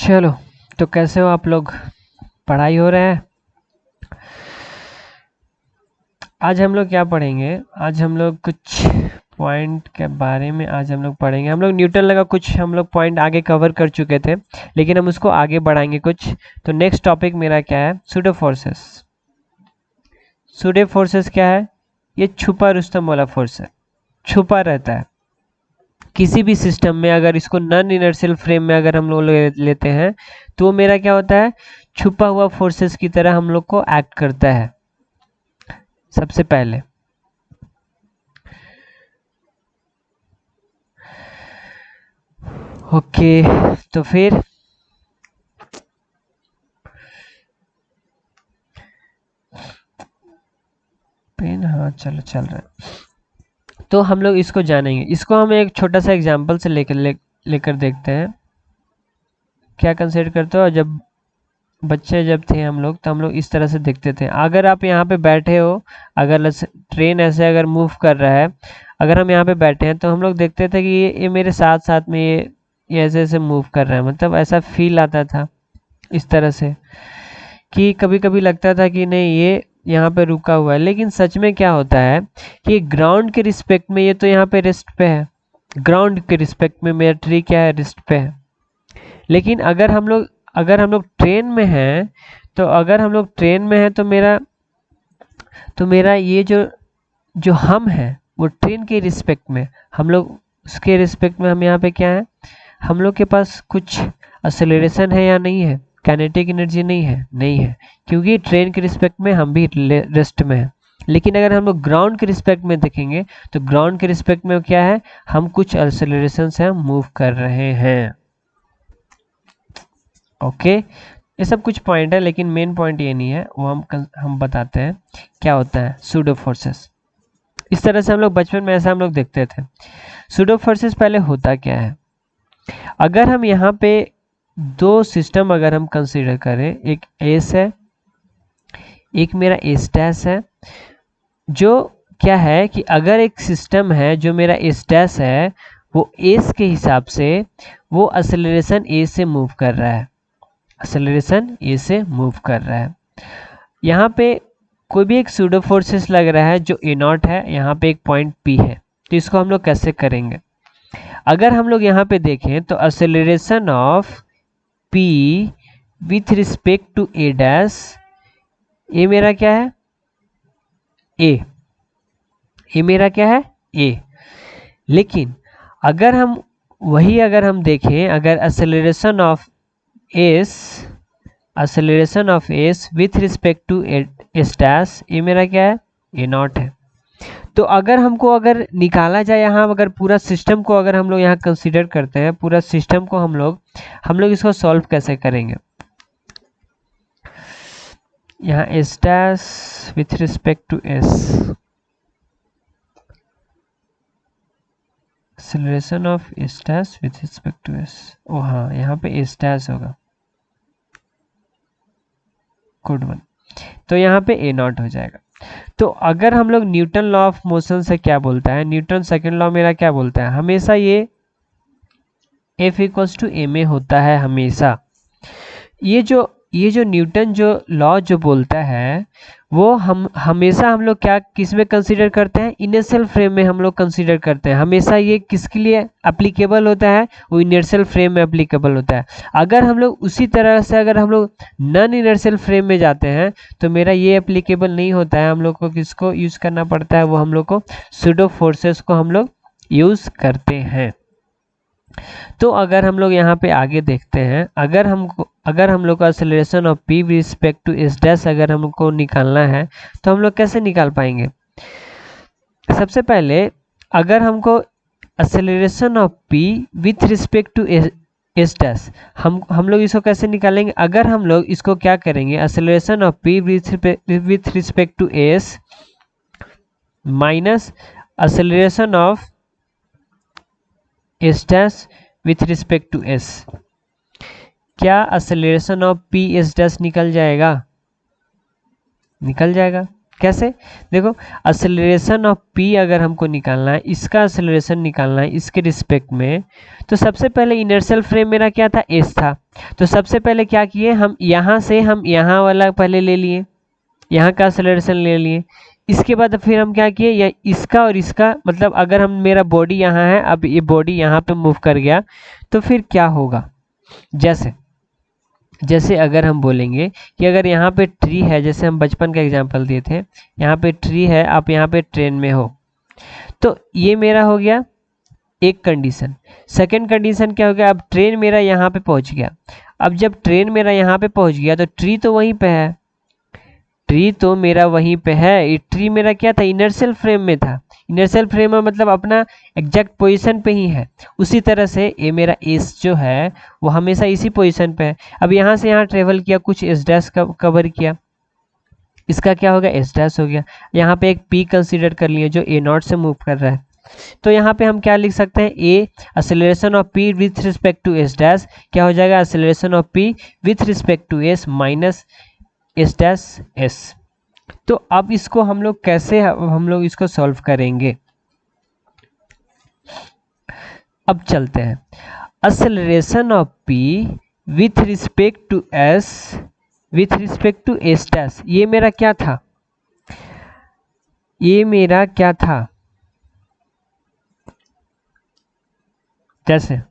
चलो, तो कैसे हो आप लोग? पढ़ाई हो रहा है? आज हम लोग क्या पढ़ेंगे? आज हम लोग कुछ पॉइंट के बारे में आज हम लोग पढ़ेंगे। हम लोग न्यूटन लगा कुछ हम लोग पॉइंट आगे कवर कर चुके थे, लेकिन हम उसको आगे बढ़ाएंगे कुछ। तो नेक्स्ट टॉपिक मेरा क्या है? Pseudo forces. सूडो फोर्सेस क्या है? ये छुपा रुस्तम वाला फोर्स है, छुपा रहता है किसी भी सिस्टम में। अगर इसको नॉन इनर्शियल फ्रेम में अगर हम लोग लेते हैं तो वो मेरा क्या होता है? छुपा हुआ फोर्सेस की तरह हम लोग को एक्ट करता है सबसे पहले। ओके, तो फिर पेन, हाँ चलो चल रहा है। तो हम लोग इसको जानेंगे। इसको हम एक छोटा सा एग्जांपल से लेकर देखते हैं। क्या कंसिडर करते हो? जब बच्चे जब थे हम लोग, तो हम लोग इस तरह से देखते थे। अगर आप यहाँ पे बैठे हो, अगर ट्रेन ऐसे अगर मूव कर रहा है, अगर हम यहाँ पे बैठे हैं तो हम लोग देखते थे कि ये मेरे साथ साथ में ये ऐसे ऐसे मूव कर रहा है। मतलब ऐसा फील आता था इस तरह से कि कभी कभी लगता था कि नहीं, ये यहाँ पे रुका हुआ है। लेकिन सच में क्या होता है कि ग्राउंड के रिस्पेक्ट में ये तो यहाँ पे रेस्ट पे है। ग्राउंड के रिस्पेक्ट में मेरा ट्री क्या है? रेस्ट पे है। लेकिन अगर हम लोग ट्रेन में हैं, तो अगर हम लोग ट्रेन में हैं तो मेरा ये जो जो हम है वो ट्रेन के रिस्पेक्ट में, हम लोग उसके रिस्पेक्ट में हम यहाँ पे क्या है? हम लोग के पास कुछ एक्सेलरेशन है या नहीं है? काइनेटिक एनर्जी नहीं है? नहीं है, क्योंकि ट्रेन के रिस्पेक्ट में हम भी रेस्ट में है। लेकिन अगर हम लोग ग्राउंड के रिस्पेक्ट में देखेंगे तो ग्राउंड के रिस्पेक्ट में क्या है? हम कुछ एक्सेलरेशन से हम मूव कर रहे हैं। ओके, ये सब कुछ पॉइंट है, लेकिन मेन पॉइंट ये नहीं है, वो हम बताते हैं क्या होता है सूडो फोर्सेस। इस तरह से हम लोग बचपन में ऐसा हम लोग देखते थे। सूडो फोर्सेस पहले होता क्या है? अगर हम यहाँ पे दो सिस्टम अगर हम कंसीडर करें, एक एस है, एक मेरा एस डैश है। जो क्या है कि अगर एक सिस्टम है जो मेरा एस डैश है, वो एस के हिसाब से वो एक्सेलरेशन ए से मूव कर रहा है, एक्सेलरेशन ए से मूव कर रहा है। यहाँ पे कोई भी एक सूडो फोर्सेस लग रहा है जो ए नॉट है, यहाँ पे एक पॉइंट पी है। तो इसको हम लोग कैसे करेंगे? अगर हम लोग यहाँ पे देखें तो acceleration of P with respect to A dash, ए मेरा क्या है? ए मेरा क्या है? ए। लेकिन अगर हम देखें, अगर acceleration of S with respect to S dash, ये मेरा क्या है? ए नॉट है। तो अगर निकाला जाए यहाँ, अगर पूरा सिस्टम को अगर हम लोग यहाँ कंसीडर करते हैं, पूरा सिस्टम को हम लोग इसको सॉल्व कैसे करेंगे? यहाँ S dash with respect to S, acceleration of S dash with respect to S. ओ हाँ, यहाँ पे एस डैश होगा, गुड वन। तो यहाँ पे ए नॉट हो जाएगा। तो अगर हम लोग न्यूटन लॉ ऑफ मोशन से क्या बोलता है, न्यूटन सेकंड लॉ मेरा क्या बोलता है? हमेशा ये F इक्वल्स टू ए में होता है हमेशा। ये जो न्यूटन जो लॉ जो बोलता है, वो हम हमेशा हम लोग क्या किस में कंसीडर करते हैं? इनर्शियल फ्रेम में हम लोग कंसीडर करते हैं हमेशा। ये किसके लिए एप्लीकेबल होता है? वो इनर्शियल फ्रेम में एप्लीकेबल होता है। अगर हम लोग उसी तरह से अगर हम लोग नॉन इनर्शियल फ्रेम में जाते हैं तो मेरा ये एप्लीकेबल नहीं होता है। हम लोग को किसको यूज़ करना पड़ता है? वो हम लोग को सूडो फोर्सेस को हम लोग यूज़ करते हैं। तो अगर हम लोग यहाँ पे आगे देखते हैं, अगर हम लोग का acceleration of P respect to S dash अगर हमको निकालना है तो हम लोग कैसे निकाल पाएंगे? सबसे पहले अगर हमको acceleration of P with respect to S dash, हम लोग इसको कैसे निकालेंगे? अगर हम लोग इसको क्या करेंगे? Acceleration of P with respect to S minus acceleration of S dash with respect to S, क्या acceleration of P S dash निकल जाएगा? निकल जाएगा। कैसे? देखो, एक्सेलरेशन ऑफ p अगर हमको निकालना है, इसका एक्सेलरेशन निकालना है इसके रिस्पेक्ट में, तो सबसे पहले इनर्शियल फ्रेम मेरा क्या था? s था। तो सबसे पहले क्या किए हम, यहाँ से हम यहाँ वाला पहले ले लिए, यहाँ का एक्सेलरेशन ले लिए। इसके बाद फिर हम क्या किए, या इसका और इसका, मतलब अगर हम, मेरा बॉडी यहाँ है, अब ये बॉडी यहाँ पे मूव कर गया, तो फिर क्या होगा? जैसे अगर हम बोलेंगे कि अगर यहाँ पे ट्री है, जैसे हम बचपन का एग्जांपल दिए थे, यहाँ पे ट्री है, आप यहाँ पे ट्रेन में हो, तो ये मेरा हो गया एक कंडीशन। सेकंड कंडीशन क्या हो गया? अब ट्रेन मेरा यहाँ पे पहुँच गया। अब जब ट्रेन मेरा यहाँ पे पहुँच गया तो ट्री तो वहीं पे है, ट्री तो मेरा वहीं पे है। ये ट्री मेरा क्या था? इनर्शियल फ्रेम में था। इनर्शियल फ्रेम में मतलब अपना एग्जैक्ट पोजीशन पे ही है। उसी तरह से ये मेरा एस जो है वो हमेशा इसी पोजीशन पे है। अब यहाँ से यहाँ ट्रेवल किया, कुछ एस डैश कवर किया, इसका क्या होगा? एस डैश हो गया। यहाँ पे एक पी कंसीडर कर लिए जो ए नॉट से मूव कर रहा है, तो यहाँ पे हम क्या लिख सकते हैं? ए acceleration of P with respect to S dash क्या हो जाएगा? Acceleration of P with respect to S minus S dash S. तो अब इसको हम लोग कैसे, हम लोग इसको सॉल्व करेंगे? अब चलते हैं। Acceleration of P with respect to S with respect to S dash, ये मेरा क्या था? ये मेरा क्या था? जैसे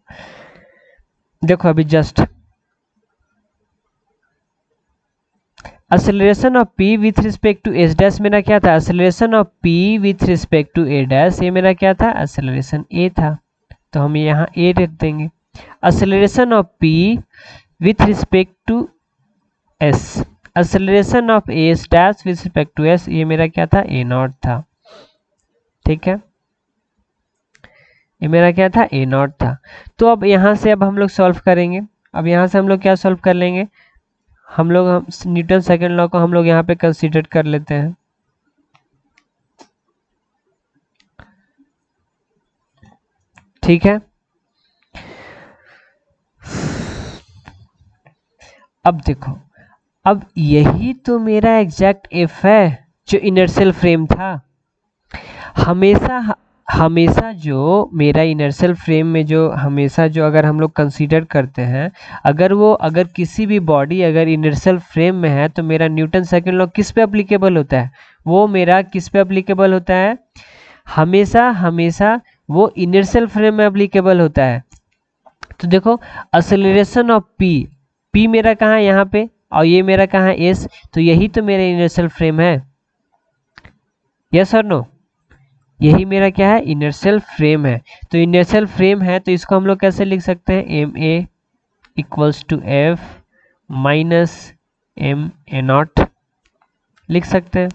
देखो अभी just acceleration of p with respect to s dash मेरा क्या था? Acceleration of p with respect to a dash, ये मेरा क्या था? एक्सेलरेशन a था, तो हम यहाँ a रख देंगे। Acceleration of p with respect to s, acceleration of s dash with respect to s, ये मेरा क्या था? a नॉट था। ठीक है, ये मेरा क्या था? a नॉट था। तो अब यहाँ से अब हम लोग सॉल्व करेंगे। अब यहाँ से हम लोग क्या सॉल्व कर लेंगे? हम न्यूटन सेकंड लॉ को हम लोग यहाँ पे कंसीडर कर लेते हैं। ठीक है, अब देखो, अब यही तो मेरा एग्जैक्ट एफ है जो इनर्शियल फ्रेम था। हमेशा जो मेरा इनर्शियल फ्रेम में जो हमेशा जो अगर हम लोग कंसीडर करते हैं, अगर किसी भी बॉडी अगर इनर्शियल फ्रेम में है, तो मेरा न्यूटन सेकंड लॉ किस पे एप्लीकेबल होता है? वो मेरा किस पे एप्लीकेबल होता है? हमेशा वो इनर्शियल फ्रेम में एप्लीकेबल होता है। तो देखो, एक्सेलरेशन ऑफ पी मेरा कहाँ है? यहाँ पे, और ये मेरा कहाँ है? एस। तो यही तो मेरा इनर्शियल फ्रेम है। यस और नो? यही मेरा क्या है? इनर्शियल फ्रेम है। तो इनर्शियल फ्रेम है, तो इसको हम लोग कैसे लिख सकते हैं? M A equals to F minus M A not लिख सकते हैं।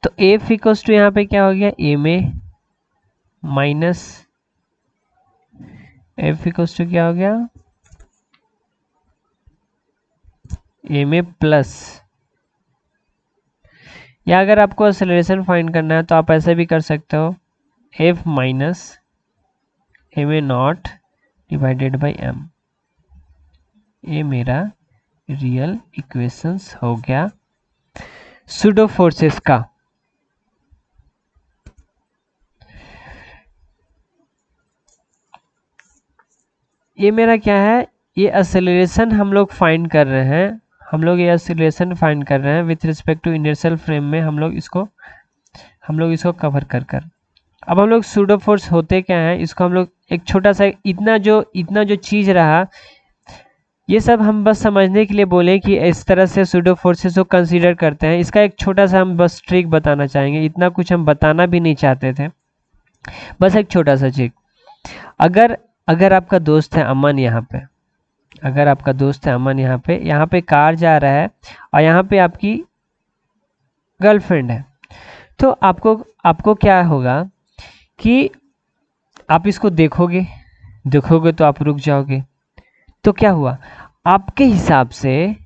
तो एफ इक्वल्स टू यहाँ पे क्या हो गया? M A minus F equals to क्या हो गया? एम ए प्लस, या अगर आपको एक्सेलरेशन फाइंड करना है तो आप ऐसे भी कर सकते हो, F minus M A not divided by M. ये मेरा रियल इक्वेशंस हो गया सूडो फोर्सेस का। ये मेरा क्या है? ये एक्सेलरेशन हम लोग फाइंड कर रहे हैं, हम लोग ये एक्सेलरेशन फाइंड कर रहे हैं with respect to inertial frame में। हम लोग इसको कवर कर अब हम लोग सूडो फोर्स होते क्या है, इसको हम लोग एक छोटा सा इतना जो चीज़ रहा, ये सब हम बस समझने के लिए बोले कि इस तरह से सूडो फोर्सेस को कंसीडर करते हैं। इसका एक छोटा सा हम बस ट्रिक बताना चाहेंगे, इतना कुछ हम बताना भी नहीं चाहते थे, बस एक छोटा सा ट्रिक। अगर आपका दोस्त है अमन, यहाँ पे कार जा रहा है और यहाँ पे आपकी गर्लफ्रेंड है, तो आपको क्या होगा कि आप इसको देखोगे तो आप रुक जाओगे। तो क्या हुआ आपके हिसाब से?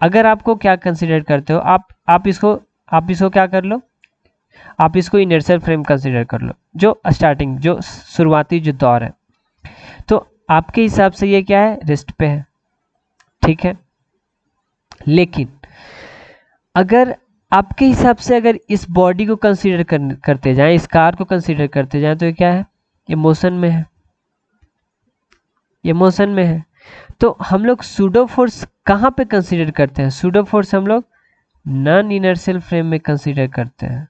अगर आपको क्या कंसीडर करते हो आप इसको क्या कर लो, आप इसको इनर्शियल फ्रेम कंसीडर कर लो, जो स्टार्टिंग जो शुरुआती जो दौर है। तो आपके हिसाब से ये क्या है? रेस्ट पे है। ठीक है, लेकिन अगर आपके हिसाब से अगर इस बॉडी को कंसीडर करते जाएं, इस कार को कंसीडर करते जाएं, तो ये क्या है, ये मोशन में है, ये मोशन में है। तो हम लोग सूडो फोर्स कहाँ पे कंसीडर करते हैं? सूडो फोर्स हम लोग नॉन इनर्शियल फ्रेम में कंसीडर करते हैं,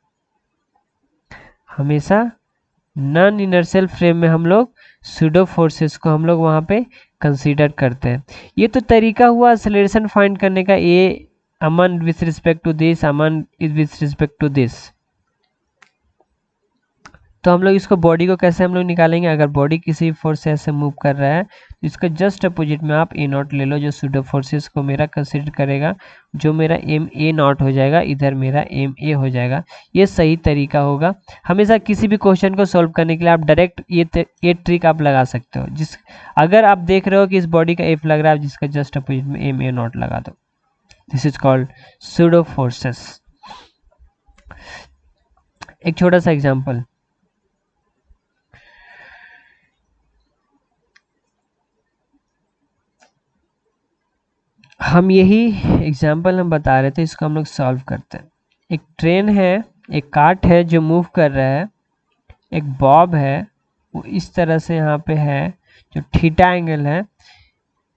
हमेशा नॉन इनर्शियल फ्रेम में हम लोग सूडो फोर्सेस को हम लोग वहाँ पे कंसीडर करते हैं। ये तो तरीका हुआ एक्सेलरेशन फाइंड करने का, A a man with respect to this, a man is with respect to this. तो हम लोग इसको बॉडी को कैसे हम लोग निकालेंगे? अगर बॉडी किसी फोर्स से ऐसे मूव कर रहा है तो इसका जस्ट अपोजिट में आप ए नॉट ले लो, जो सूडो फोर्सेस को मेरा कंसीडर करेगा, जो मेरा एम ए नॉट हो जाएगा, इधर मेरा एम ए हो जाएगा। ये सही तरीका होगा। हमेशा किसी भी क्वेश्चन को सॉल्व करने के लिए आप डायरेक्ट ये ट्रिक आप लगा सकते हो। अगर आप देख रहे हो कि इस बॉडी का एफ लग रहा है, जिसका जस्ट अपोजिट में एम ए नॉट लगा दो। This is called pseudo forces. एक छोटा सा एग्जाम्पल, हम यही एग्जाम्पल हम बता रहे थे, इसको हम लोग सॉल्व करते हैं। एक ट्रेन है, एक कार्ट है जो मूव कर रहा है, एक बॉब है वो इस तरह से यहाँ पे है, जो थीटा एंगल है,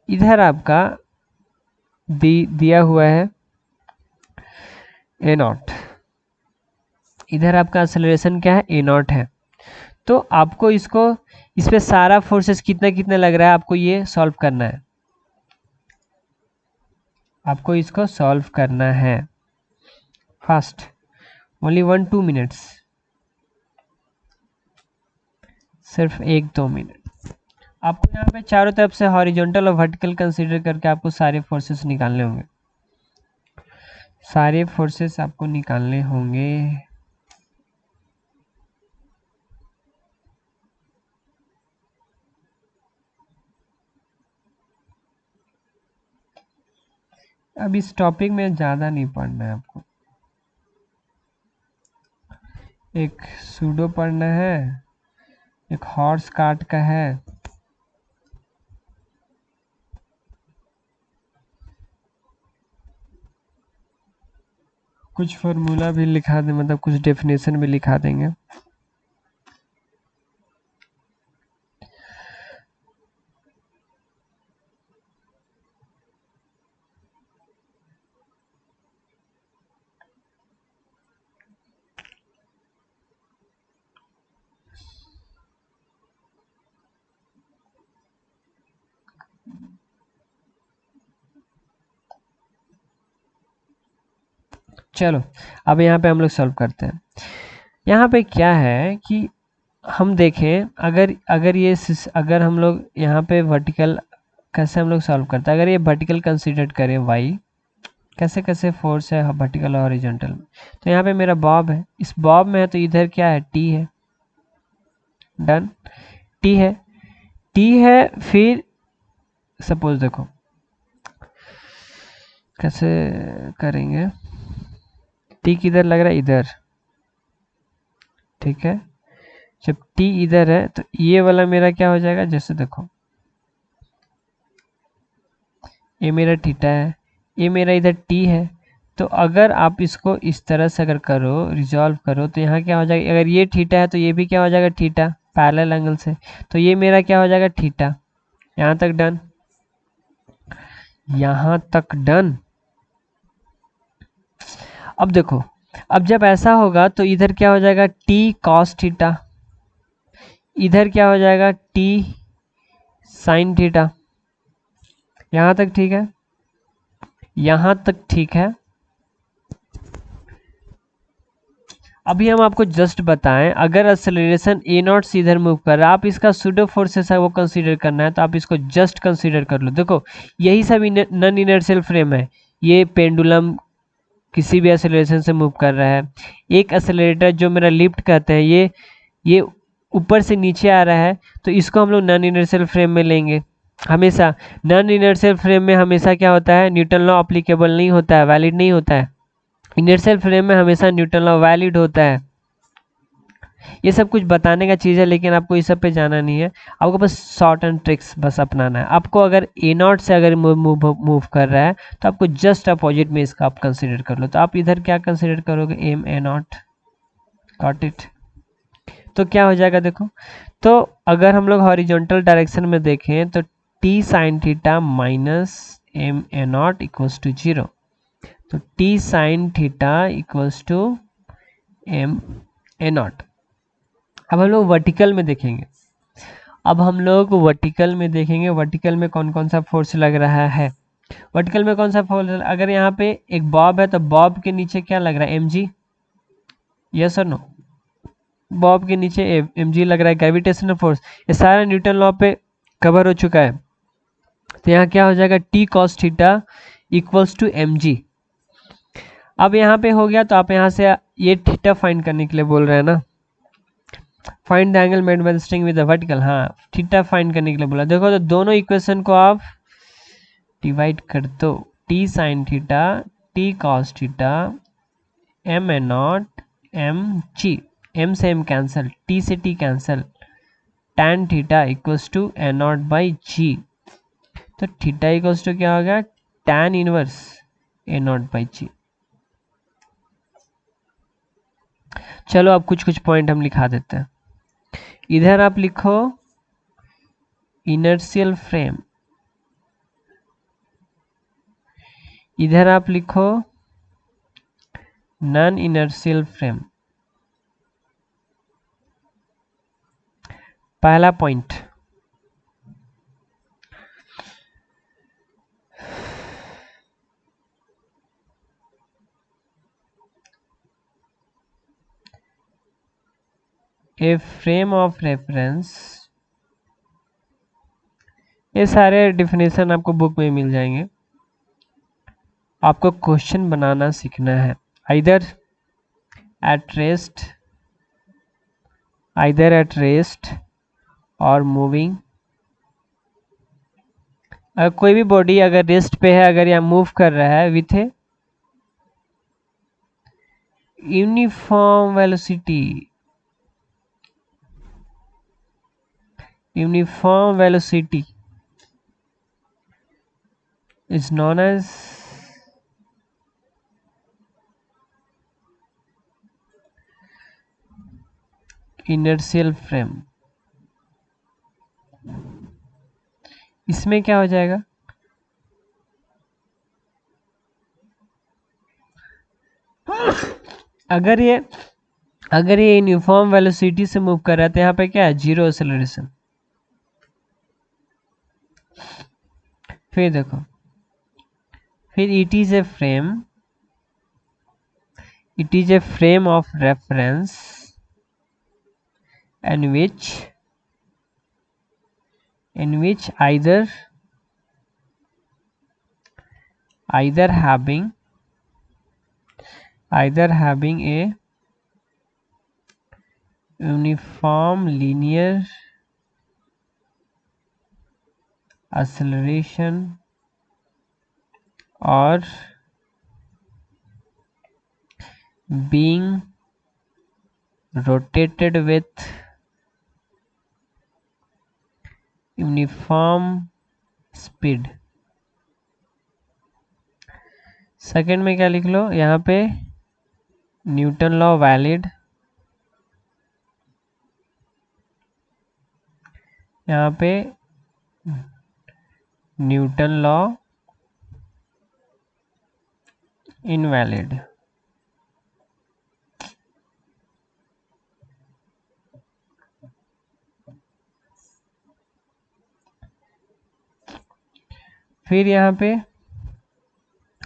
इधर आपका दिया हुआ है ए नॉट, इधर आपका एक्सेलरेशन क्या है, ए नॉट है। तो आपको इसको, इस पे सारा फोर्सेस कितना कितना लग रहा है, आपको ये सॉल्व करना है, आपको इसको सॉल्व करना है फास्ट, ओनली 1-2 मिनट्स, सिर्फ 1-2 मिनट। आपको यहाँ पे चारों तरफ से हॉरिजॉन्टल और वर्टिकल कंसीडर करके आपको सारे फोर्सेस निकालने होंगे, सारे फोर्सेस आपको निकालने होंगे। अब इस टॉपिक में ज़्यादा नहीं पढ़ना है आपको, एक सूडो पढ़ना है, एक हॉर्स कार्ट का है, कुछ फॉर्मूला भी लिखा दे, मतलब कुछ डेफिनेशन भी लिखा देंगे। चलो अब यहाँ पे हम लोग सॉल्व करते हैं। यहाँ पे क्या है कि हम देखें, अगर हम लोग यहाँ पे वर्टिकल कैसे हम लोग सॉल्व करते हैं, अगर ये वर्टिकल कंसीडर करें वाई, कैसे कैसे फोर्स है वर्टिकल और हॉरिजॉन्टल में, तो यहाँ पे मेरा बॉब है, इस बॉब में है तो इधर क्या है, टी है, डन, टी है, टी है। फिर सपोज देखो कैसे करेंगे, टी किधर लग रहा है, इधर, ठीक है। जब टी इधर है तो ये वाला मेरा क्या हो जाएगा, जैसे देखो ये मेरा थीटा है, ये मेरा इधर टी है। तो अगर आप इसको इस तरह से अगर करो, रिजॉल्व करो, तो यहाँ क्या हो जाएगा, अगर ये थीटा है तो ये भी क्या हो जाएगा, थीटा, पैरेलल एंगल से, तो ये मेरा क्या हो जाएगा, थीटा। यहाँ तक डन, यहाँ तक डन। अब देखो, अब जब ऐसा होगा तो इधर क्या हो जाएगा, टी कॉस थीटा, इधर क्या हो जाएगा, टी साइन थीटा। यहाँ तक ठीक है, यहाँ तक ठीक है। अभी हम आपको जस्ट बताएं, अगर एक्सेलरेशन ए नॉट से इधर मूव कर रहा है, आप इसका सूडो फोर्सेस है वो कंसीडर करना है, तो आप इसको जस्ट कंसीडर कर लो। देखो यही सब नॉन इनर्शियल फ्रेम है, ये पेंडुलम किसी भी एक्सेलरेशन से मूव कर रहा है। एक एक्सेलरेटर जो मेरा लिफ्ट कहते हैं, ये ऊपर से नीचे आ रहा है, तो इसको हम लोग नॉन इनर्शियल फ्रेम में लेंगे। हमेशा नॉन इनर्शियल फ्रेम में हमेशा क्या होता है, न्यूटन लॉ अप्लीकेबल नहीं होता है, वैलिड नहीं होता है। इनर्शियल फ्रेम में हमेशा न्यूटन लॉ वैलिड होता है। ये सब कुछ बताने का चीज़ है, लेकिन आपको इस सब पे जाना नहीं है। आपको बस शॉर्ट एंड ट्रिक्स बस अपनाना है। आपको अगर ए नॉट से अगर मूव कर रहा है तो आपको जस्ट अपोजिट में इसका आप कंसिडर कर लो। तो आप इधर क्या कंसिडर करोगे, M A not, got it. तो क्या हो जाएगा देखो, तो अगर हम लोग हॉरिजॉन्टल डायरेक्शन में देखें तो T sine theta minus M A not equals to 0। तो T sine theta equals to M A not. अब हम लोग वर्टिकल में देखेंगे। वर्टिकल में कौन कौन सा फोर्स लग रहा है। वर्टिकल में कौन सा फोर्स, अगर यहाँ पे एक बॉब है तो बॉब के नीचे क्या लग रहा है, mg, यस और नो। बॉब के नीचे mg लग रहा है, ग्रेविटेशनल फोर्स। ये सारा न्यूटन लॉ पे कवर हो चुका है। तो यहाँ क्या हो जाएगा, T cos theta equals to mg। अब यहाँ पे हो गया, तो आप यहाँ से ये थीटा फाइंड करने के लिए बोल रहे हैं ना, find the angle made by the string with the vertical. हाँ, थीटा फाइंड करने के लिए बोला। देखो तो दोनों इक्वेशन को आप डिवाइड कर दो, T sine theta T cos theta M A naught M G, M से एम कैंसल, टी से T cancel, tan theta equals to A naught by G. तो थीटा इक्वल्स टू क्या हो गया, tan inverse A naught by G. चलो अब कुछ कुछ पॉइंट हम लिखा देते हैं। इधर आप लिखो इनर्शियल फ्रेम, इधर आप लिखो नॉन इनर्शियल फ्रेम। पहला point, a frame of reference, ये सारे डिफिनेशन आपको बुक में मिल जाएंगे। आपको क्वेश्चन बनाना सीखना है, आइदर एट रेस्ट और मूविंग। अगर कोई भी बॉडी अगर रेस्ट पे है, अगर यहाँ मूव कर रहा है with a uniform velocity is known as inertial frame। इसमें क्या हो जाएगा, अगर ये यूनिफॉर्म वेलोसिटी से मूव कर रहा है तो यहाँ पे क्या है, जीरो एक्सेलरेशन। फिर देखो, फिर it is a frame of reference in which either having a uniform linear acceleration or being rotated with uniform speed. Second में क्या लिख लो, यहाँ पे न्यूटन लॉ वैलिड, यहाँ पे न्यूटन लॉ इनवैलिड। फिर यहाँ पे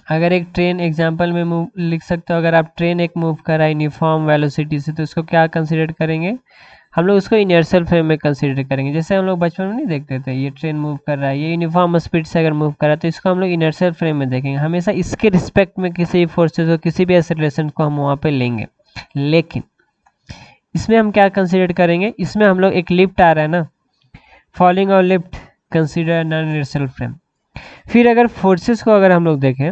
अगर एक ट्रेन एग्जांपल में मूव लिख सकते हो, अगर आप ट्रेन एक मूव कर रहा है यूनिफॉर्म वेलोसिटी से, तो इसको क्या कंसीडर करेंगे हम लोग, उसको इनर्शियल फ्रेम में कंसीडर करेंगे। जैसे हम लोग बचपन में नहीं देखते थे, ये ट्रेन मूव कर रहा है, ये यूनिफॉर्म स्पीड से अगर मूव कर रहा है तो इसको हम लोग इनर्शियल फ्रेम में देखेंगे। हमेशा इसके रिस्पेक्ट में किसी भी फोर्सेज को, किसी भी एक्सेलरेशन को हम वहाँ पे लेंगे। लेकिन इसमें हम क्या कंसीडर करेंगे, इसमें हम लोग एक लिफ्ट आ रहा है ना, फॉलिंग और lift, consider non inertial frame. फिर अगर फोर्सेस को अगर हम लोग देखें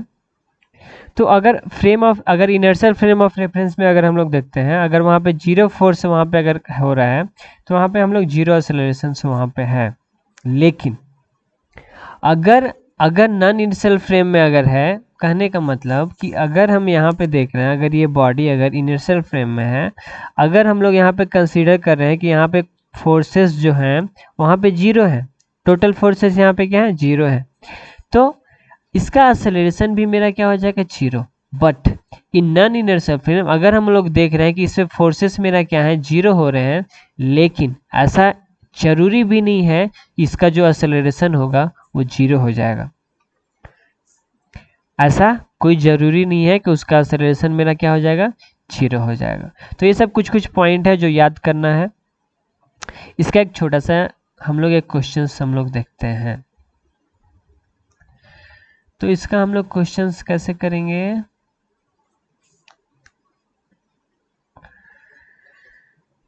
तो अगर इनर्शियल फ्रेम ऑफ रेफरेंस में अगर हम लोग देखते हैं, अगर वहाँ पे 0 फोर्स वहाँ पे अगर हो रहा है तो वहाँ पे हम लोग 0 एक्सेलरेशन वहाँ पे है। लेकिन अगर अगर नॉन इनर्शियल फ्रेम में अगर है, कहने का मतलब कि अगर हम यहाँ पे देख रहे हैं, अगर ये बॉडी अगर इनर्शियल फ्रेम में है, अगर हम लोग यहाँ पे कंसीडर कर रहे हैं कि यहाँ पे फोर्सेस जो हैं वहाँ पे 0 है, टोटल फोर्सेस यहाँ पे क्या है 0 है, तो इसका एक्सेलरेशन भी मेरा क्या हो जाएगा 0। But in non inertial frame अगर हम लोग देख रहे हैं कि इसमें फोर्सेस मेरा क्या है 0 हो रहे हैं, लेकिन ऐसा जरूरी भी नहीं है कि इसका जो एक्सेलरेशन होगा वो 0 हो जाएगा। ऐसा कोई ज़रूरी नहीं है कि उसका एक्सेलरेशन मेरा क्या हो जाएगा 0 हो जाएगा। तो ये सब कुछ कुछ पॉइंट है जो याद करना है। इसका एक छोटा सा हम लोग एक क्वेश्चन हम लोग देखते हैं। तो इसका हम लोग क्वेश्चंस कैसे करेंगे,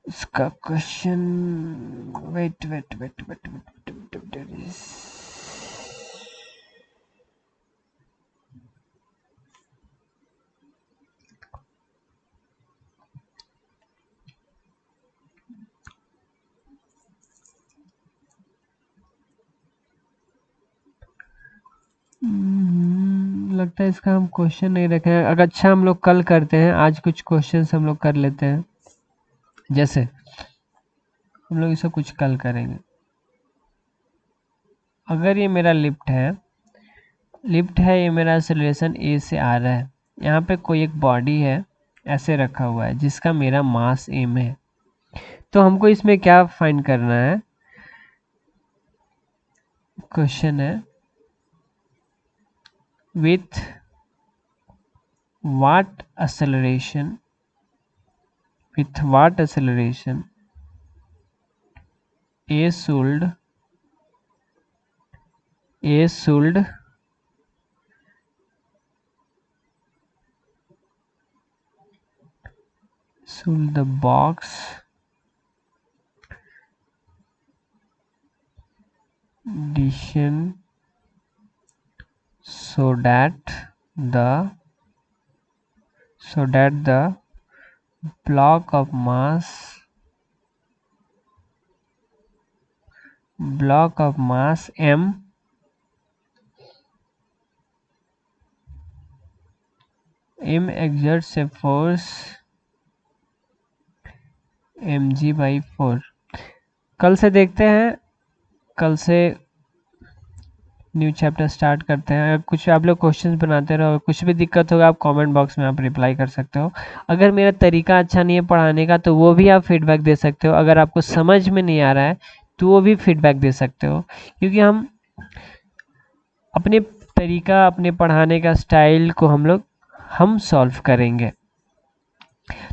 इसका question wait wait wait wait wait लगता है इसका हम क्वेश्चन नहीं रखे हैं। अगर अच्छा हम लोग कल करते हैं, आज कुछ क्वेश्चंस हम लोग कर लेते हैं। जैसे हम लोग इसको कुछ कल करेंगे। अगर ये मेरा लिफ्ट है ये मेरा एक्सेलरेशन ए से आ रहा है, यहाँ पे कोई एक बॉडी है ऐसे रखा हुआ है जिसका मेरा मास एम है, तो हमको इसमें क्या फाइंड करना है, क्वेश्चन है with what acceleration a should the box descend so that the block of mass m exerts a force mg/4। कल से देखते हैं, कल से न्यू चैप्टर स्टार्ट करते हैं। अगर कुछ आप लोग क्वेश्चंस बनाते रहो, कुछ भी दिक्कत होगा आप कमेंट बॉक्स में आप रिप्लाई कर सकते हो। अगर मेरा तरीका अच्छा नहीं है पढ़ाने का तो वो भी आप फीडबैक दे सकते हो। अगर आपको समझ में नहीं आ रहा है तो वो भी फीडबैक दे सकते हो, क्योंकि हम अपने तरीका, अपने पढ़ाने का स्टाइल को हम सॉल्व करेंगे।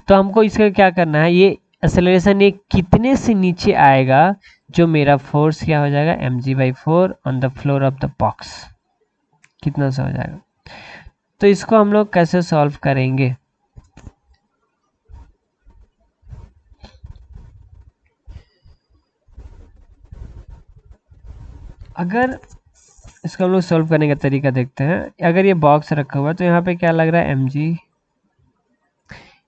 तो हमको इसका क्या करना है, ये एक्सेलरेशन ये कितने से नीचे आएगा जो मेरा फोर्स क्या हो जाएगा mg/4 on the floor of the box, कितना सा हो जाएगा। तो इसको हम लोग कैसे सॉल्व करेंगे, अगर इसको हम लोग सॉल्व करने का तरीका देखते हैं। अगर ये बॉक्स रखा हुआ है तो यहाँ पे क्या लग रहा है mg,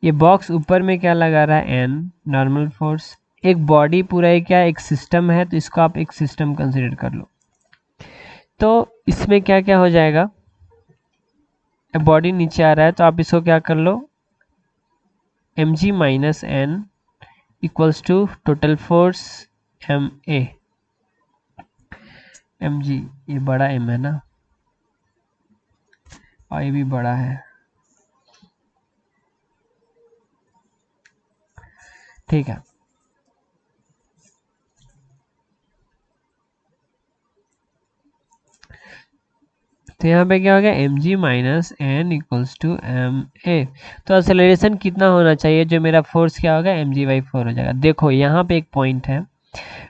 ये बॉक्स ऊपर में क्या लगा रहा है n नॉर्मल फोर्स, एक बॉडी पूरा एक क्या एक सिस्टम है, तो इसको आप एक सिस्टम कंसीडर कर लो। तो इसमें क्या क्या हो जाएगा, बॉडी नीचे आ रहा है तो आप इसको क्या कर लो mg minus n equals to total force ma। mg ये बड़ा m है ना, और ये भी बड़ा है, ठीक है। तो यहाँ पे क्या हो गया mg minus n equals to ma। तो एक्सेलरेशन कितना होना चाहिए, जो मेरा फोर्स क्या होगा mg/4 हो जाएगा। देखो यहाँ पे एक पॉइंट है,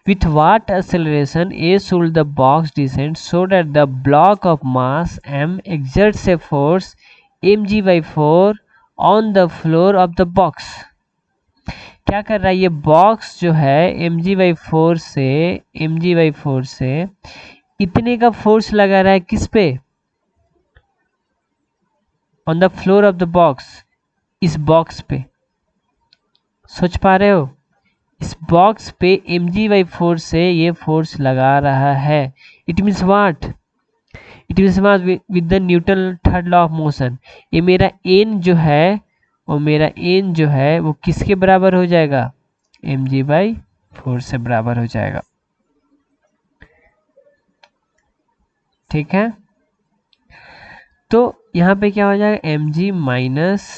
with what acceleration a should the box descend so that the block of mass m exerts a force mg/4 on the floor of the box। क्या कर रहा है ये बॉक्स जो है mg/4 से इतने का फोर्स लगा रहा है किस पे, on the floor of the box, इस बॉक्स पे, सोच पा रहे हो, इस बॉक्स पे mg फोर्स से ये फोर्स लगा रहा है। It means what, it means what, with the Newton third law of motion, ये मेरा एन जो है, वो मेरा एन जो है वो किसके बराबर हो जाएगा, mg फोर्स से बराबर हो जाएगा। ठीक है, तो यहाँ पे क्या हो जाएगा, mg minus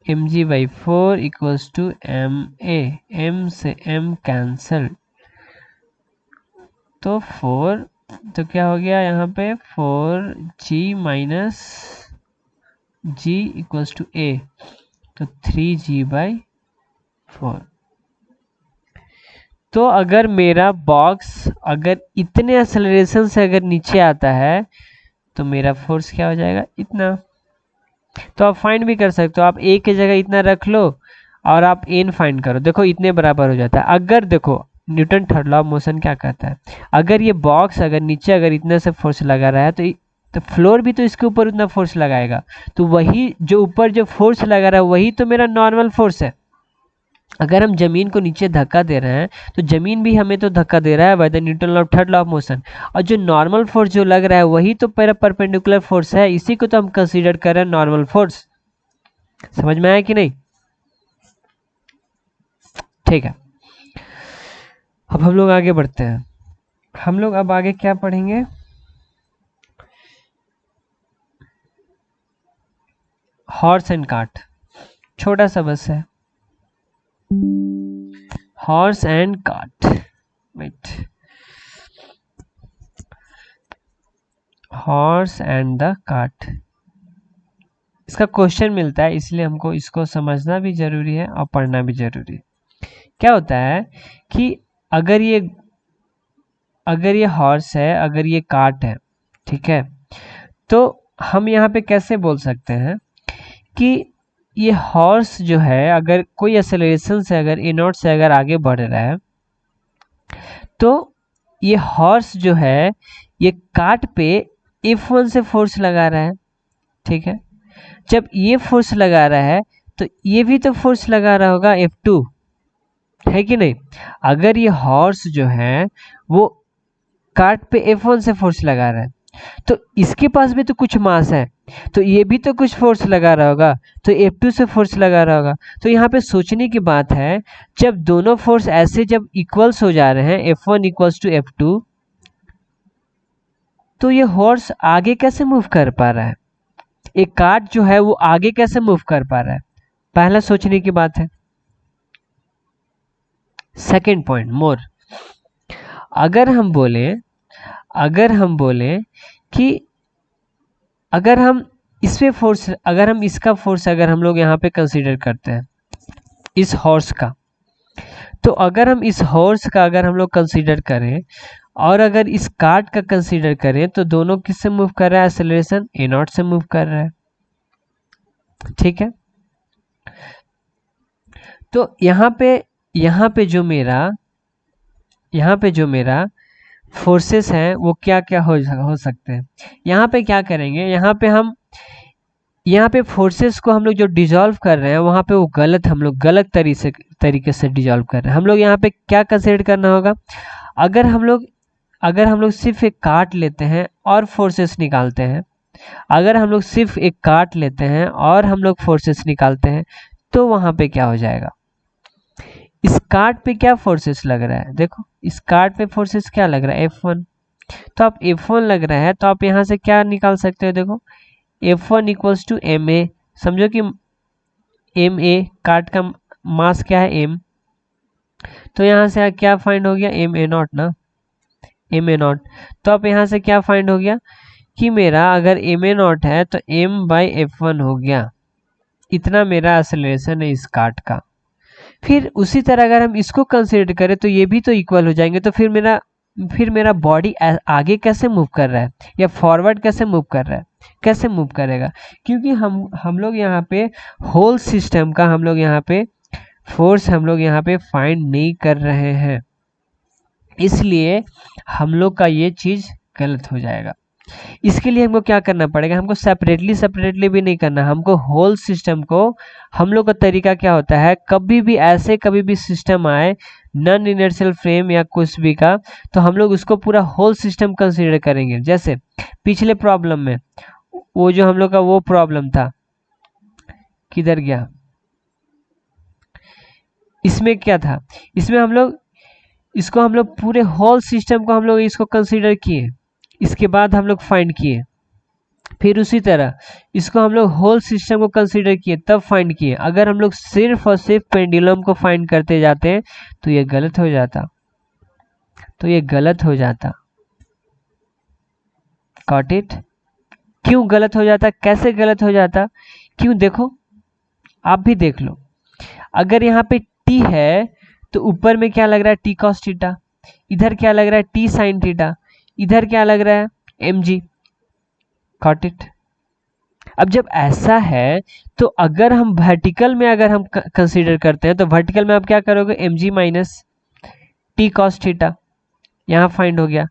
mg/4 equals to ma, m से m कैंसल, तो 4, तो क्या हो गया यहाँ पे 4g minus g equals to a, तो 3g/4। तो अगर मेरा बॉक्स अगर इतने एक्सेलरेशन से अगर नीचे आता है तो मेरा फोर्स क्या हो जाएगा, इतना। तो आप फाइंड भी कर सकते हो, आप a की जगह इतना रख लो और आप n फाइंड करो, देखो इतने बराबर हो जाता है। अगर देखो Newton third law of motion क्या कहता है, अगर ये बॉक्स अगर नीचे अगर इतने से फोर्स लगा रहा है तो फ्लोर भी तो इसके ऊपर उतना फोर्स लगाएगा, तो वही जो ऊपर जो फोर्स लगा रहा है वही तो मेरा नॉर्मल फोर्स है। अगर हम जमीन को नीचे धक्का दे रहे हैं तो जमीन भी हमें तो धक्का दे रहा है by the Newton law third law of motion, और जो नॉर्मल फोर्स जो लग रहा है वही तो परपेंडिकुलर फोर्स है, इसी को तो हम कंसीडर कर रहे हैं नॉर्मल फोर्स। समझ में आया कि नहीं? ठीक है, अब हम लोग आगे बढ़ते हैं। हम लोग अब आगे क्या पढ़ेंगे, हॉर्स एंड कार्ट, छोटा सा बस है, horse and cart, wait, horse and the cart. इसका क्वेश्चन मिलता है, इसलिए हमको इसको समझना भी जरूरी है और पढ़ना भी जरूरी है। क्या होता है कि अगर ये हॉर्स है, अगर ये कार्ट है, ठीक है, तो हम यहाँ पे कैसे बोल सकते हैं कि ये हॉर्स जो है अगर कोई एक्सेलरेशन से अगर ए नॉट से अगर आगे बढ़ रहा है, तो ये हॉर्स जो है ये कार्ट पे F1 से फोर्स लगा रहा है। ठीक है, जब ये फोर्स लगा रहा है तो ये भी तो फोर्स लगा रहा होगा F2, है कि नहीं? अगर ये हॉर्स जो है वो कार्ट पे F1 से फोर्स लगा रहा है तो इसके पास भी तो कुछ मास है, तो ये भी तो कुछ फोर्स लगा रहा होगा, तो F2 से फोर्स लगा रहा होगा। तो यहाँ पे सोचने की बात है, जब दोनों फोर्स ऐसे जब इक्वल्स हो जा रहे हैं, F1 इक्वल्स टू F2, तो ये हॉर्स आगे कैसे मूव कर पा रहा है, एक कार्ट जो है वो आगे कैसे मूव कर पा रहा है, पहला सोचने की बात है। सेकेंड पॉइंट मोर, अगर हम बोले कि अगर हम इस पे फोर्स, अगर हम इसका फोर्स अगर हम लोग यहाँ पे कंसीडर करते हैं इस हॉर्स का, तो अगर हम इस हॉर्स का अगर हम लोग कंसीडर करें और अगर इस कार्ट का कंसीडर करें तो दोनों किससे मूव कर रहा है, एक्सेलरेशन ए नॉट से मूव कर रहा है। ठीक है, तो यहाँ पे जो मेरा फोर्सेस हैं वो क्या क्या हो सकते हैं। यहाँ पे क्या करेंगे, यहाँ पे फोर्सेस को हम लोग जो डिजॉल्व कर रहे हैं वहाँ पे वो हम लोग गलत तरीके से डिजॉल्व कर रहे हैं। हम लोग यहाँ पे क्या कंसीडर करना होगा, अगर हम लोग सिर्फ एक कार्ट लेते हैं और फोर्सेस निकालते हैं, अगर हम लोग सिर्फ एक कार्ट लेते हैं और हम लोग फोर्सेस निकालते हैं, तो वहाँ पे क्या हो जाएगा, इस कार्ट पे क्या फोर्सेस लग रहा है, देखो इस कार्ट पे फोर्सेस क्या लग रहा है, F1, तो आप F1 लग रहा है तो आप यहाँ से क्या निकाल सकते हो, देखो F1 इक्वल्स टू ma, समझो कि ma कार्ट का मास क्या है, m, तो यहाँ से क्या फाइंड हो गया, ma नॉट ना, ma नॉट, तो आप यहाँ से क्या फाइंड हो गया कि मेरा अगर ma नॉट है तो m/F1 हो गया, इतना मेरा एक्सेलरेशन है इस कार्ट का। फिर उसी तरह अगर हम इसको कंसीडर करें तो ये भी तो इक्वल हो जाएंगे, तो फिर मेरा बॉडी आगे कैसे मूव कर रहा है या फॉरवर्ड कैसे मूव कर रहा है, कैसे मूव करेगा, क्योंकि हम लोग यहाँ पे होल सिस्टम का हम लोग यहाँ पे फोर्स हम लोग यहाँ पे फाइंड नहीं कर रहे हैं, इसलिए हम लोग का ये चीज गलत हो जाएगा। इसके लिए हमको क्या करना पड़ेगा, हमको सेपरेटली भी नहीं करना, हमको होल सिस्टम को, हम लोग का तरीका क्या होता है, कभी भी सिस्टम आए नॉन इनर्शियल फ्रेम या कुछ भी का, तो हम लोग उसको पूरा होल सिस्टम कंसीडर करेंगे। जैसे पिछले प्रॉब्लम में वो जो हम लोग का वो प्रॉब्लम था, किधर गया, इसमें क्या था, इसमें हम लोग पूरे होल सिस्टम को हम लोग इसको कंसीडर किए, इसके बाद हम लोग फाइंड किए। फिर उसी तरह इसको हम लोग होल सिस्टम को कंसीडर किए तब फाइंड किए। अगर हम लोग सिर्फ और सिर्फ पेंडुलम को फाइंड करते जाते हैं तो ये गलत हो जाता, गॉट इट। क्यों गलत हो जाता, कैसे गलत हो जाता, क्यों, देखो आप भी देख लो। अगर यहाँ पे टी है तो ऊपर में क्या लग रहा है, टी कॉस थीटा, इधर क्या लग रहा है, टी साइन थीटा, इधर क्या लग रहा है, एम जी, गॉट इट। अब जब ऐसा है तो अगर हम वर्टिकल में अगर हम कंसीडर करते हैं तो वर्टिकल में आप क्या करोगे, M G minus T cos theta, यहाँ फाइंड हो गया।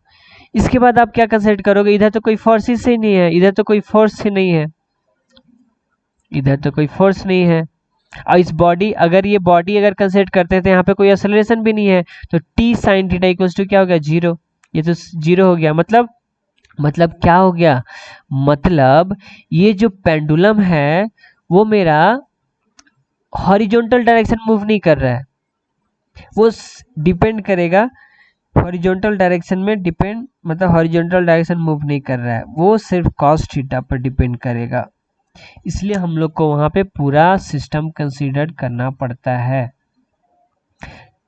इसके बाद आप क्या कंसीडर करोगे, इधर तो कोई फोर्स ही नहीं है, इधर तो कोई फोर्स ही नहीं है, इधर तो कोई फोर्स नहीं है। और इस बॉडी, अगर ये बॉडी अगर कंसीडर करते हैं तो यहाँ पे कोई एक्सेलरेशन भी नहीं है, तो T sine theta equals to क्या हो गया, जीरो। ये तो जीरो हो गया, मतलब क्या हो गया, मतलब ये जो पेंडुलम है वो मेरा हॉरिजॉन्टल डायरेक्शन मूव नहीं कर रहा है, वो डिपेंड करेगा हॉरिजॉन्टल डायरेक्शन में, डिपेंड मतलब हॉरिजॉन्टल डायरेक्शन मूव नहीं कर रहा है, वो सिर्फ कॉस थीटा पर डिपेंड करेगा। इसलिए हम लोग को वहां पे पूरा सिस्टम कंसीडर करना पड़ता है।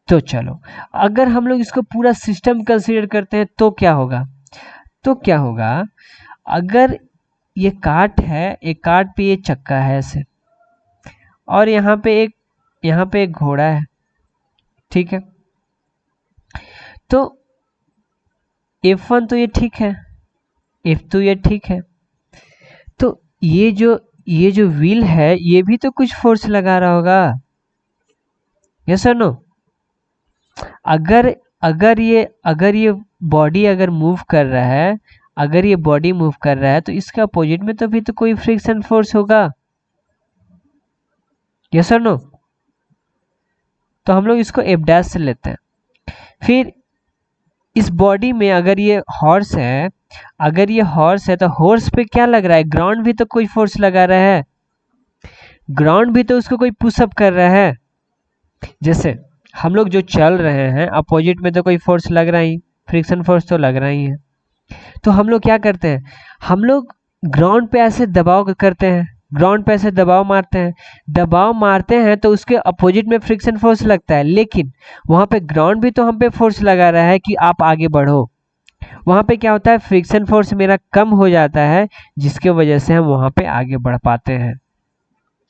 तो चलो, अगर हम लोग इसको पूरा सिस्टम कंसीडर करते हैं तो क्या होगा, अगर ये काट है, एक काट पे ये चक्का है ऐसे, और यहाँ पे एक घोड़ा है, ठीक है। तो F1 तो ये ठीक है, F2 ये ठीक है, तो ये जो व्हील है ये भी तो कुछ फोर्स लगा रहा होगा, यस और नो। अगर अगर ये बॉडी अगर मूव कर रहा है, अगर ये बॉडी मूव कर रहा है तो इसके अपोजिट में तो भी तो कोई फ्रिक्शन फोर्स होगा, यस और नो। तो हम लोग इसको एफ डैश से लेते हैं। फिर इस बॉडी में अगर ये हॉर्स है, तो हॉर्स पे क्या लग रहा है, ग्राउंड भी तो कोई फोर्स लगा रहा है, ग्राउंड भी तो उसको कोई पुशअप कर रहा है। जैसे हम लोग जो चल रहे हैं अपोजिट में तो कोई फोर्स लग रहा ही, फ्रिक्शन फोर्स तो लग रहा ही है। तो हम लोग क्या करते हैं, हम लोग ग्राउंड पे ऐसे दबाव करते हैं, ग्राउंड पे ऐसे दबाव मारते हैं तो उसके अपोजिट में फ्रिक्शन फोर्स लगता है, लेकिन वहां पे ग्राउंड भी तो हम पे फोर्स लगा रहा है कि आप आगे बढ़ो। वहां पे क्या होता है, फ्रिक्शन फोर्स मेरा कम हो जाता है, जिसके वजह से हम वहां पे आगे बढ़ पाते हैं।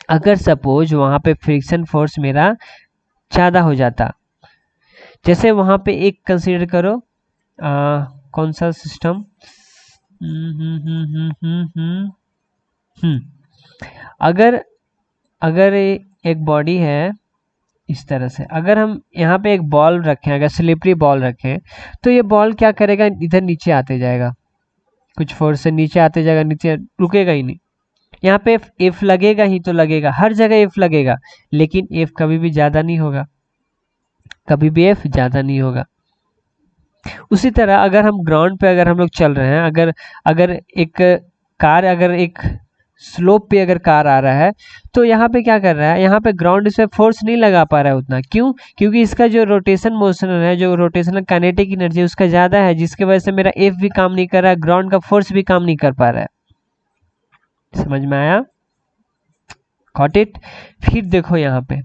अगर सपोज वहां पे फ्रिक्शन फोर्स मेरा ज़्यादा हो जाता, जैसे वहां पे एक कंसीडर करो, कौन सा सिस्टम, अगर अगर एक बॉडी है इस तरह से, अगर हम यहाँ पे एक बॉल रखें, अगर स्लिपरी बॉल रखें, तो ये बॉल क्या करेगा, इधर नीचे आते जाएगा, कुछ फोर्स से नीचे आते जाएगा, नीचे रुकेगा ही नहीं। यहाँ पे एफ लगेगा ही तो लगेगा, हर जगह एफ लगेगा, लेकिन एफ कभी भी ज़्यादा नहीं होगा, कभी भी एफ ज़्यादा नहीं होगा। उसी तरह अगर हम ग्राउंड पे अगर हम लोग चल रहे हैं, अगर अगर एक कार, अगर एक स्लोप पे अगर कार आ रहा है, तो यहाँ पे क्या कर रहा है, यहाँ पे ग्राउंड इस पे फोर्स नहीं लगा पा रहा है उतना, क्यों, क्योंकि इसका जो रोटेशन मोशन है, जो रोटेशनल काइनेटिक एनर्जी उसका ज़्यादा है, जिसकी वजह से मेरा एफ भी काम नहीं कर रहा है, ग्राउंड का फोर्स भी काम नहीं कर पा रहा है। समझ में आया, गॉट इट। फिर देखो यहाँ पे,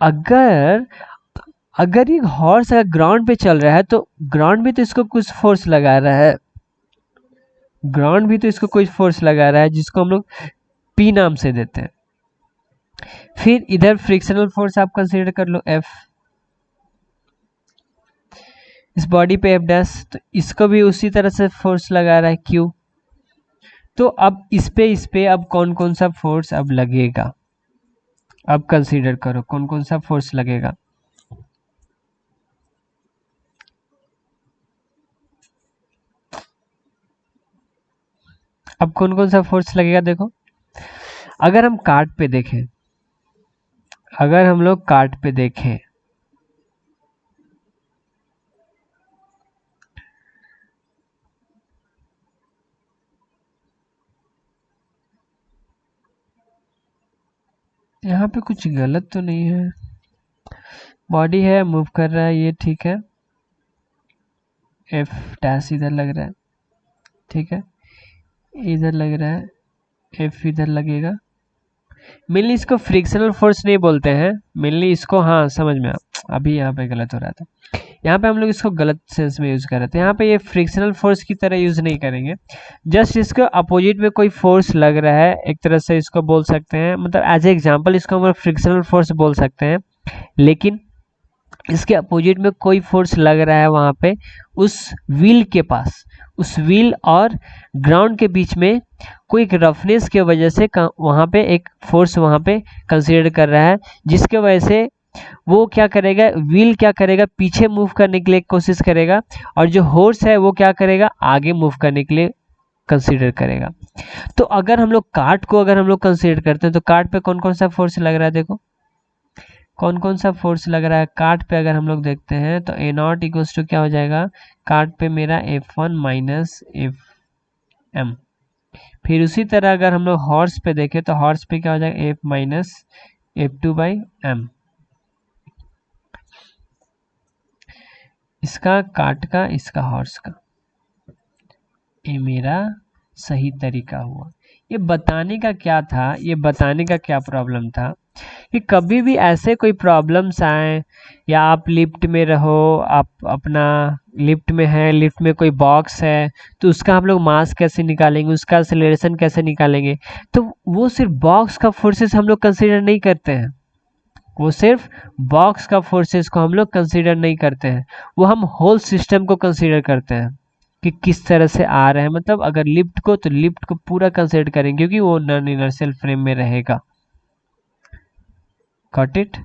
अगर अगर ये हॉर्स अगर ग्राउंड पे चल रहा है तो ग्राउंड भी तो इसको कुछ फोर्स लगा रहा है, ग्राउंड भी तो इसको कोई फोर्स लगा रहा है, जिसको हम लोग पी नाम से देते हैं। फिर इधर फ्रिक्शनल फोर्स आप कंसीडर कर लो एफ, इस बॉडी पे एफ डैश, तो इसको भी उसी तरह से फोर्स लगा रहा है क्यू। तो अब इस पे अब कौन कौन सा फोर्स अब लगेगा, अब कंसीडर करो कौन कौन सा फोर्स लगेगा। अब कौन कौन सा फोर्स लगेगा देखो, अगर हम कार्ट पे देखें, अगर हम लोग कार्ट पे देखें, यहाँ पे कुछ गलत तो नहीं है, बॉडी है, मूव कर रहा है, ये ठीक है, एफ डैश इधर लग रहा है, ठीक है, इधर लग रहा है, एफ इधर लगेगा। मेनली इसको फ्रिक्शनल फोर्स नहीं बोलते हैं, मेनली इसको, हाँ समझ में अभी यहाँ पे गलत हो रहा था, यहाँ पे हम लोग इसको गलत सेंस में यूज कर रहे थे, यहाँ पे ये फ्रिक्शनल फोर्स की तरह यूज नहीं करेंगे, जस्ट इसको अपोजिट में कोई फोर्स लग रहा है, एक तरह से इसको बोल सकते हैं, मतलब एज ए एग्जांपल इसको हम फ्रिक्शनल फोर्स बोल सकते हैं, लेकिन इसके अपोजिट में कोई फोर्स लग रहा है वहां पे, उस व्हील के पास, उस व्हील और ग्राउंड के बीच में कोई एक रफनेस की वजह से वहां पे एक फोर्स वहां पे कंसीडर कर रहा है, जिसके वजह से वो क्या करेगा, व्हील क्या करेगा, पीछे मूव करने के लिए कोशिश करेगा, और जो हॉर्स है वो क्या करेगा, आगे मूव करने के लिए कंसीडर करेगा। तो अगर हम लोग कार्ट को अगर हम लोग कंसीडर करते हैं, तो कार्ट पे कौन कौन सा फोर्स लग रहा है, देखो कौन कौन सा फोर्स लग रहा है कार्ट पे, अगर हम लोग देखते हैं तो ए नॉट इक्वल्स टू क्या हो जाएगा, कार्ट पे मेरा F1 माइनस एफ एम। फिर उसी तरह अगर हम लोग हॉर्स पे देखें तो हॉर्स पे क्या हो जाएगा, F minus F2 by M. इसका कार्ट का, इसका हॉर्स का, ये मेरा सही तरीका हुआ। ये बताने का क्या था, ये बताने का क्या प्रॉब्लम था कि कभी भी ऐसे कोई प्रॉब्लम्स आए, या आप लिफ्ट में रहो, आप अपना लिफ्ट में है, लिफ्ट में कोई बॉक्स है, तो उसका हम लोग मास कैसे निकालेंगे, उसका एक्सेलरेशन कैसे निकालेंगे, तो वो सिर्फ बॉक्स का फोर्सेस हम लोग कंसीडर नहीं करते हैं, वो सिर्फ बॉक्स का फोर्सेस को हम लोग कंसीडर नहीं करते हैं, वो हम होल सिस्टम को कंसीडर करते हैं कि किस तरह से आ रहे हैं, मतलब अगर लिफ्ट को, तो लिफ्ट को पूरा कंसीडर करेंगे क्योंकि वो नॉन इनर्शियल फ्रेम में रहेगा। Got it?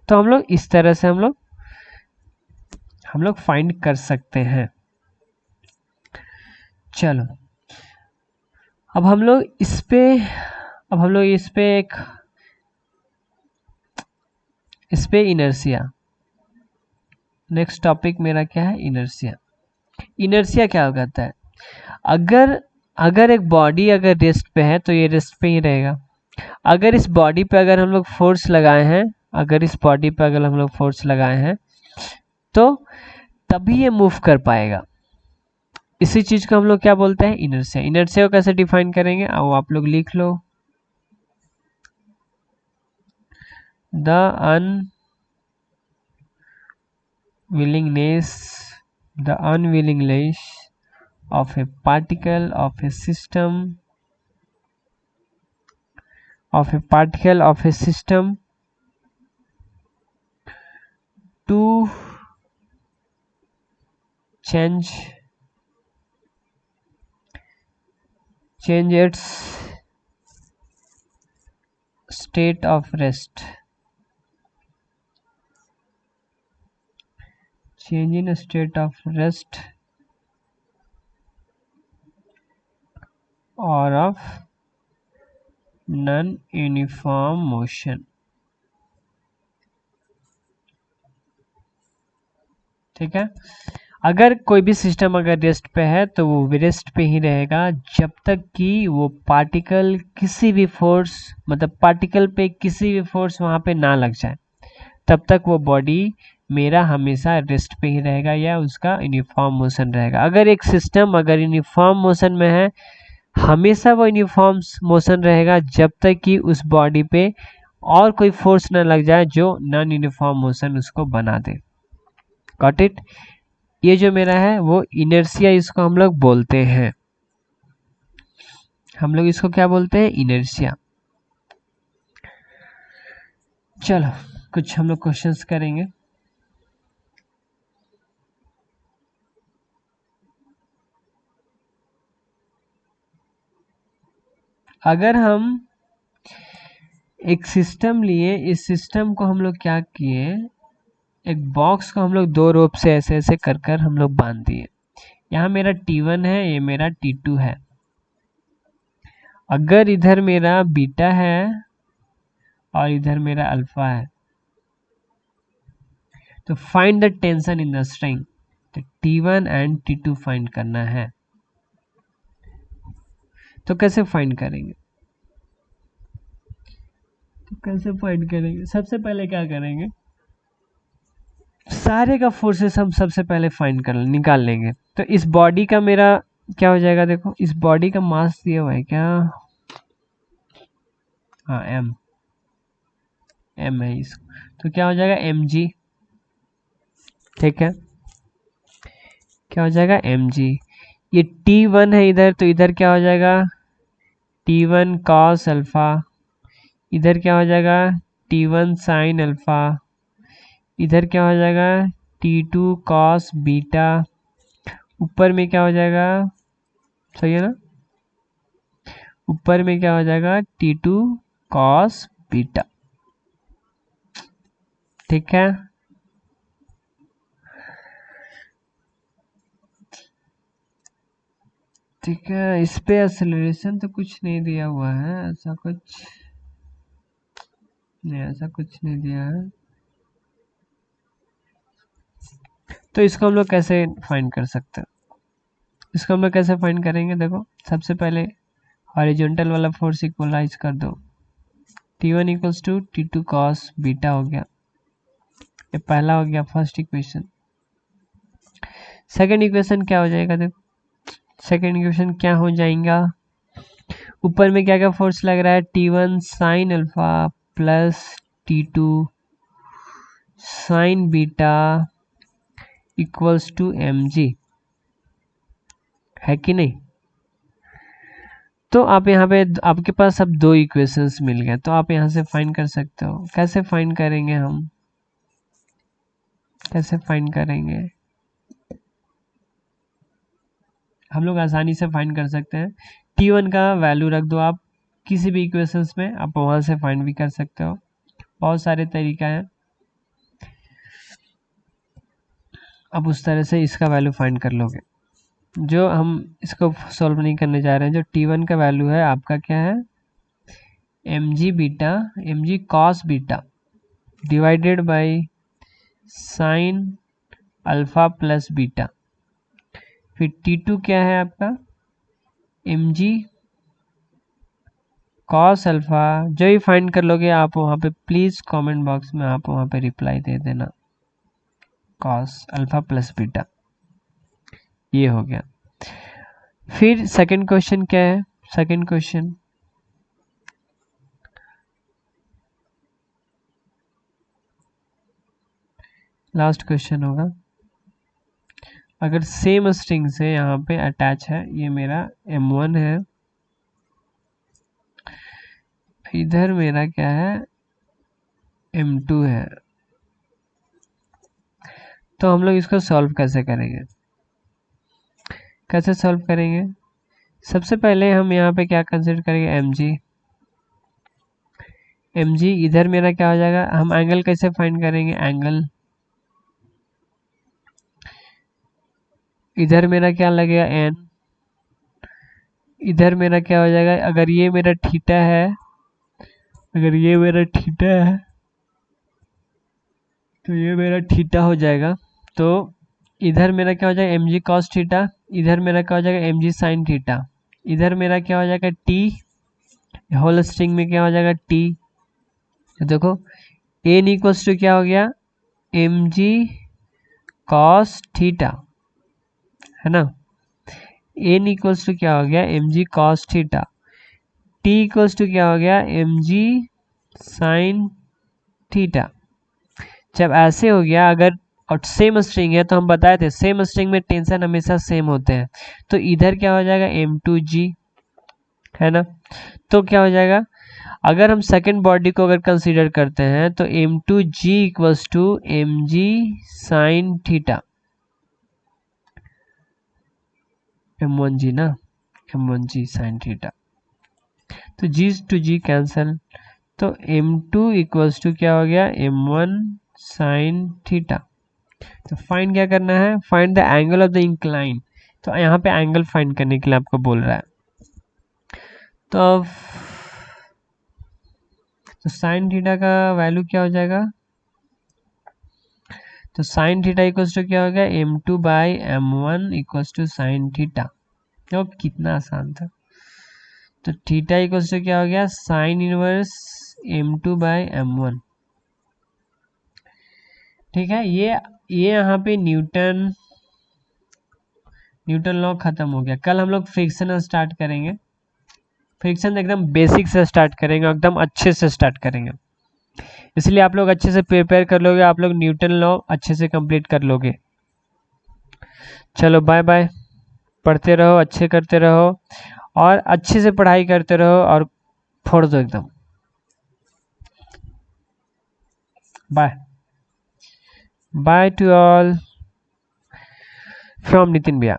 तो हम लोग इस तरह से हम लोग फाइंड कर सकते हैं। चलो अब हम लोग इस पे इनर्शिया, नेक्स्ट टॉपिक मेरा क्या है, इनर्शिया। इनर्शिया क्या कहता है, अगर अगर एक बॉडी अगर रेस्ट पे है तो ये रेस्ट पे ही रहेगा, अगर इस बॉडी पे अगर हम लोग फोर्स लगाए हैं, अगर इस बॉडी पे अगर हम लोग फोर्स लगाए हैं तो तभी ये मूव कर पाएगा। इसी चीज को हम लोग क्या बोलते हैं, इनर्शिया। इनर्शिया को कैसे डिफाइन करेंगे, आओ आप लोग लिख लो, the unwillingness of a particle of a system to change its state of rest, change in a state of rest or of non-uniform motion। ठीक है, अगर कोई भी सिस्टम अगर रेस्ट पे है तो वो रेस्ट पे ही रहेगा जब तक कि वो पार्टिकल किसी भी फोर्स, मतलब पार्टिकल पे किसी भी फोर्स वहां पे ना लग जाए, तब तक वो बॉडी मेरा हमेशा रेस्ट पे ही रहेगा या उसका यूनिफॉर्म मोशन रहेगा। अगर एक सिस्टम अगर यूनिफॉर्म मोशन में है, हमेशा वो यूनिफॉर्म मोशन रहेगा जब तक कि उस बॉडी पे और कोई फोर्स ना लग जाए जो नॉन यूनिफॉर्म मोशन उसको बना दे। Got it? ये जो मेरा है वो इनर्शिया, इसको हम लोग बोलते हैं, हम लोग इसको क्या बोलते हैं, इनर्शिया। चलो कुछ हम लोग क्वेश्चंस करेंगे। अगर हम एक सिस्टम लिए, इस सिस्टम को हम लोग क्या किए, एक बॉक्स को हम लोग दो रोप से ऐसे ऐसे कर कर हम लोग बांध दिए, यहाँ मेरा T1 है, ये मेरा T2 है, अगर इधर मेरा बीटा है और इधर मेरा अल्फा है तो find the tension in the string, तो T1 एंड T2 फाइंड करना है। तो कैसे फाइंड करेंगे, सबसे पहले क्या करेंगे, सारे का फोर्सेस हम सबसे पहले फाइंड कर निकाल लेंगे। तो इस बॉडी का मेरा क्या हो जाएगा, देखो इस बॉडी का मास दिया हुआ है क्या, हाँ एम है इसको, तो क्या हो जाएगा mg, ठीक है, क्या हो जाएगा mg। ये T1 है इधर, तो इधर क्या हो जाएगा T1 cos अल्फा, इधर क्या हो जाएगा T1 sin अल्फा, इधर क्या हो जाएगा T2 cos बीटा, ऊपर में क्या हो जाएगा, सही है ना, ऊपर में क्या हो जाएगा T2 cos बीटा, ठीक है। ठीक है, इस पे एक्सेलरेशन तो कुछ नहीं दिया हुआ है, ऐसा कुछ नहीं दिया है। तो इसको हम लोग कैसे फाइंड कर सकते हैं, इसको हम लोग कैसे फाइंड करेंगे, देखो सबसे पहले हॉरिजॉन्टल वाला फोर्स इक्वलाइज कर दो, T1 equals to T2 cos beta हो गया, ये पहला हो गया फर्स्ट इक्वेशन। सेकंड इक्वेशन क्या हो जाएगा, देखो सेकंड इक्वेशन क्या हो जाएगा, ऊपर में क्या क्या फोर्स लग रहा है, T1 sin alpha plus T2 sin beta equals to mg, है कि नहीं। तो आप यहाँ पे आपके पास अब दो इक्वेशंस मिल गए, तो आप यहाँ से फाइंड कर सकते हो। कैसे फाइंड करेंगे हम, कैसे फाइंड करेंगे, हम लोग आसानी से फाइंड कर सकते हैं। T1 का वैल्यू रख दो आप किसी भी इक्वेशंस में, आप वहां से फाइंड भी कर सकते हो, बहुत सारे तरीका हैं, आप उस तरह से इसका वैल्यू फाइंड कर लोगे। जो हम इसको सॉल्व नहीं करने जा रहे हैं, जो T1 का वैल्यू है आपका क्या है, mg beta, mg cos beta divided by sine alpha plus beta, फिर T2 क्या है आपका mg cos अल्फा, जो ही फाइंड कर लोगे आप वहाँ पे प्लीज़ कमेंट बॉक्स में आप वहाँ पे रिप्लाई दे देना, cos अल्फा प्लस बीटा, ये हो गया। फिर सेकंड क्वेश्चन क्या है, सेकंड क्वेश्चन लास्ट क्वेश्चन होगा, अगर सेम स्ट्रिंग से यहाँ पे अटैच है, ये मेरा m1 है, इधर मेरा क्या है m2 है, तो हम लोग इसको सॉल्व कैसे करेंगे, कैसे सॉल्व करेंगे, सबसे पहले हम यहाँ पे क्या कंसिडर करेंगे mg इधर मेरा क्या हो जाएगा, हम एंगल कैसे फाइंड करेंगे, एंगल इधर मेरा क्या लगेगा n, इधर मेरा क्या हो जाएगा, अगर ये मेरा थीटा है, अगर ये मेरा थीटा है तो ये मेरा थीटा हो जाएगा, तो इधर मेरा क्या हो जाएगा mg cos थीटा, इधर मेरा क्या हो जाएगा mg sin थीटा, इधर मेरा क्या हो जाएगा t, होल स्ट्रिंग में क्या हो जाएगा t, तो देखो n इक्वल्स टू क्या हो गया mg cos थीटा, है ना, n इक्वल्स टू क्या हो गया mg cos theta, t equals to क्या हो गया mg sin थीटा। जब ऐसे हो गया, अगर और सेम स्ट्रिंग है तो हम बताए थे सेम स्ट्रिंग में टेंशन हमेशा सेम होते हैं, तो इधर क्या हो जाएगा m2g, है ना, तो क्या हो जाएगा, अगर हम सेकेंड बॉडी को अगर कंसीडर करते हैं तो m2g equals to mg sin theta, m1g ना, m1g sin थीटा, तो g टू g कैंसल, तो m2 इक्वल्स टू क्या हो गया m1 sin थीटा। तो फाइंड क्या करना है, find the angle of the incline, तो यहाँ पे एंगल फाइंड करने के लिए आपको बोल रहा है, तो अब तो साइन थीटा का वैल्यू क्या हो जाएगा? तो साइन थीटा इक्वल्स टू क्या हो गया? m2/m1 equals to sine theta. तो कितना आसान था। तो थीटा इक्वल्स टू क्या हो गया? Sine inverse m2/m1। ठीक है, ये यहाँ पे न्यूटन लॉ खत्म हो गया। कल हम लोग फ्रिक्शन स्टार्ट करेंगे। फ्रिक्शन एकदम बेसिक से स्टार्ट करेंगे, एकदम अच्छे से स्टार्ट करेंगे। इसलिए आप लोग अच्छे से प्रिपेयर कर लोगे, आप लोग न्यूटन लॉ अच्छे से कंप्लीट कर लोगे। चलो बाय बाय। पढ़ते रहो, अच्छे करते रहो और अच्छे से पढ़ाई करते रहो और फोड़ दो एकदम। Bye bye to all from Nitin भैया।